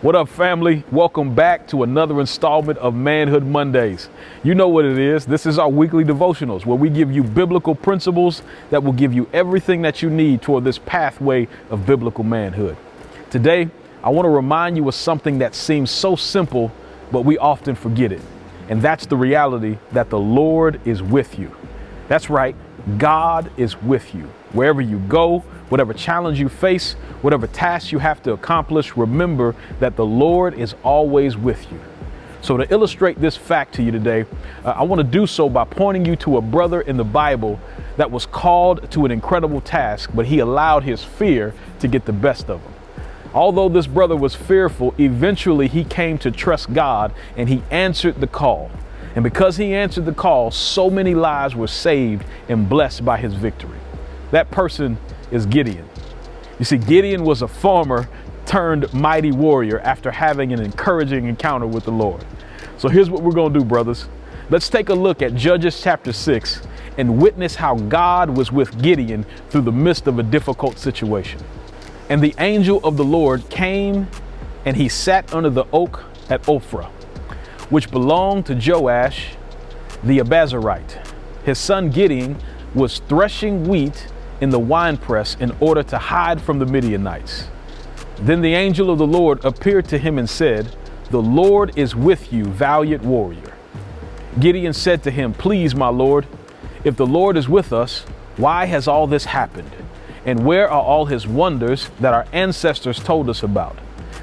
What up, family? Welcome back to another installment of Manhood Mondays. You know what it is. This is our weekly devotionals where we give you biblical principles that will give you everything that you need toward this pathway of biblical manhood. Today, I want to remind you of something that seems so simple, but we often forget it. And that's the reality that the Lord is with you. That's right. God is with you. Wherever you go, whatever challenge you face, whatever task you have to accomplish, remember that the Lord is always with you. So to illustrate this fact to you today, I want to do so by pointing you to a brother in the Bible that was called to an incredible task, but he allowed his fear to get the best of him. Although this brother was fearful, eventually he came to trust God and he answered the call. And because he answered the call, so many lives were saved and blessed by his victory. That person is Gideon. You see, Gideon was a farmer turned mighty warrior after having an encouraging encounter with the Lord. So here's what we're going to do, brothers. Let's take a look at Judges chapter 6 and witness how God was with Gideon through the midst of a difficult situation. And the angel of the Lord came and he sat under the oak at Ophrah, which belonged to Joash the Abiezrite. His son Gideon was threshing wheat in the winepress in order to hide from the Midianites. Then the angel of the Lord appeared to him and said, "The Lord is with you, valiant warrior." Gideon said to him, "Please, my Lord, if the Lord is with us, why has all this happened? And where are all his wonders that our ancestors told us about?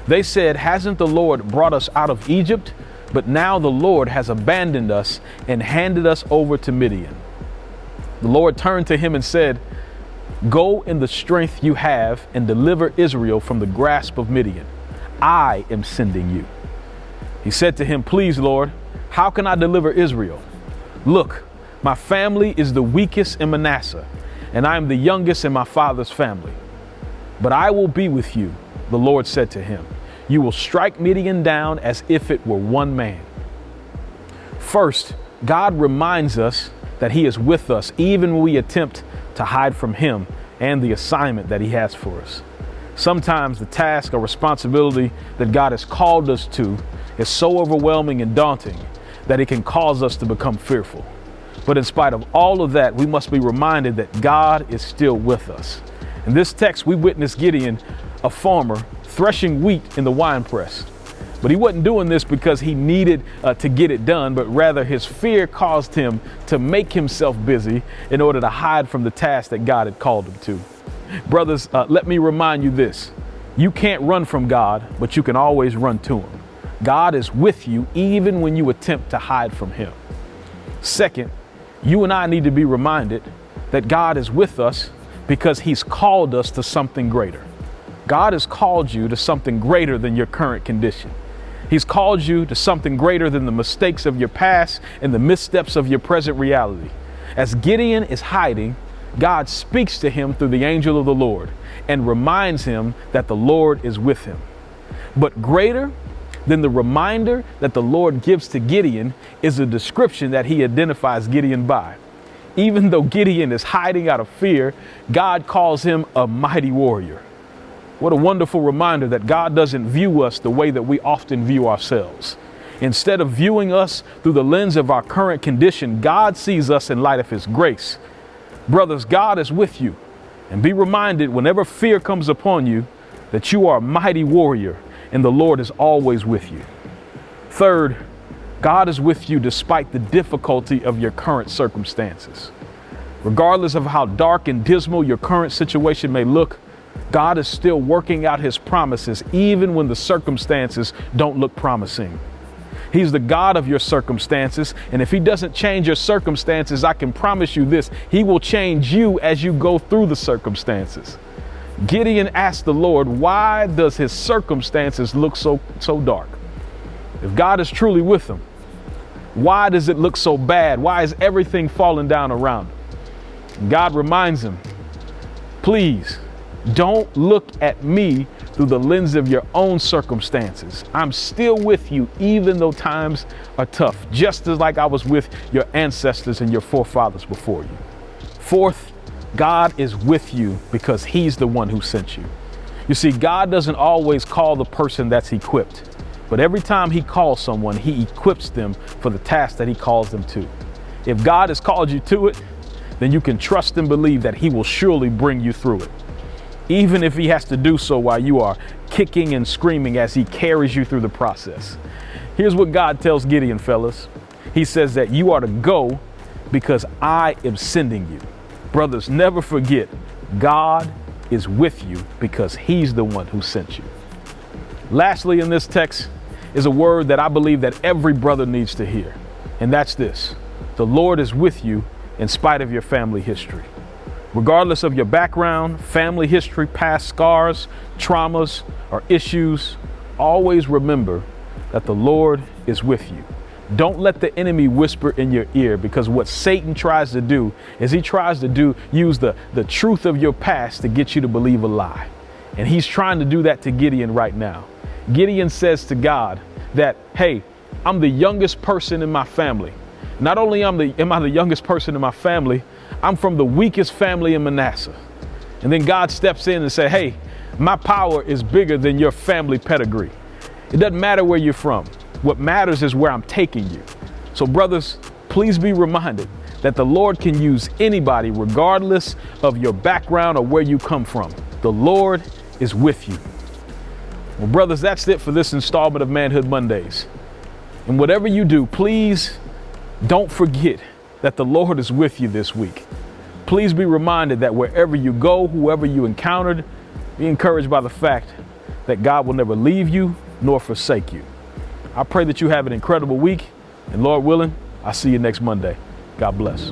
They said, 'Hasn't the Lord brought us out of Egypt?' But now the Lord has abandoned us and handed us over to Midian." The Lord turned to him and said, "Go in the strength you have and deliver Israel from the grasp of Midian. I am sending you." He said to him, "Please, Lord, how can I deliver Israel? Look, my family is the weakest in Manasseh, and I am the youngest in my father's family. But I will be with you," the Lord said to him. "You will strike Midian down as if it were one man." First, God reminds us that he is with us even when we attempt to hide from him and the assignment that he has for us. Sometimes the task or responsibility that God has called us to is so overwhelming and daunting that it can cause us to become fearful. But in spite of all of that, we must be reminded that God is still with us. In this text, we witness Gideon, a farmer, threshing wheat in the winepress. But he wasn't doing this because he needed to get it done, but rather his fear caused him to make himself busy in order to hide from the task that God had called him to. Brothers, let me remind you this. You can't run from God, but you can always run to him. God is with you even when you attempt to hide from him. Second, you and I need to be reminded that God is with us because he's called us to something greater. God has called you to something greater than your current condition. He's called you to something greater than the mistakes of your past and the missteps of your present reality. As Gideon is hiding, God speaks to him through the angel of the Lord and reminds him that the Lord is with him. But greater than the reminder that the Lord gives to Gideon is a description that he identifies Gideon by. Even though Gideon is hiding out of fear, God calls him a mighty warrior. What a wonderful reminder that God doesn't view us the way that we often view ourselves. Instead of viewing us through the lens of our current condition, God sees us in light of his grace. Brothers, God is with you. And be reminded whenever fear comes upon you that you are a mighty warrior and the Lord is always with you. Third, God is with you despite the difficulty of your current circumstances. Regardless of how dark and dismal your current situation may look, God is still working out his promises even when the circumstances don't look promising. He's the God of your circumstances, and if he doesn't change your circumstances, I can promise you this, he will change you as you go through the circumstances. Gideon asked the Lord, why does his circumstances look so dark? If God is truly with him, why does it look so bad? Why is everything falling down around him? God reminds him, please, don't look at me through the lens of your own circumstances. I'm still with you, even though times are tough, just as like I was with your ancestors and your forefathers before you. Fourth, God is with you because he's the one who sent you. You see, God doesn't always call the person that's equipped, but every time he calls someone, he equips them for the task that he calls them to. If God has called you to it, then you can trust and believe that he will surely bring you through it, even if he has to do so while you are kicking and screaming as he carries you through the process. Here's what God tells Gideon, fellas. He says that you are to go because I am sending you. Brothers, never forget, God is with you because he's the one who sent you. Lastly, in this text is a word that I believe that every brother needs to hear, and that's this: the Lord is with you in spite of your family history. Regardless of your background, family history, past scars, traumas, or issues, always remember that the Lord is with you. Don't let the enemy whisper in your ear, because what Satan tries to do is he tries to use the truth of your past to get you to believe a lie. And he's trying to do that to Gideon right now. Gideon says to God that, hey, I'm the youngest person in my family. Not only am I the youngest person in my family, I'm from the weakest family in Manasseh. And then God steps in and says, hey, my power is bigger than your family pedigree. It doesn't matter where you're from. What matters is where I'm taking you. So brothers, please be reminded that the Lord can use anybody regardless of your background or where you come from. The Lord is with you. Well, brothers, that's it for this installment of Manhood Mondays. And whatever you do, please don't forget that the Lord is with you this week. Please be reminded that wherever you go, whoever you encountered, be encouraged by the fact that God will never leave you nor forsake you. I pray that you have an incredible week, and Lord willing, I'll see you next Monday. God bless.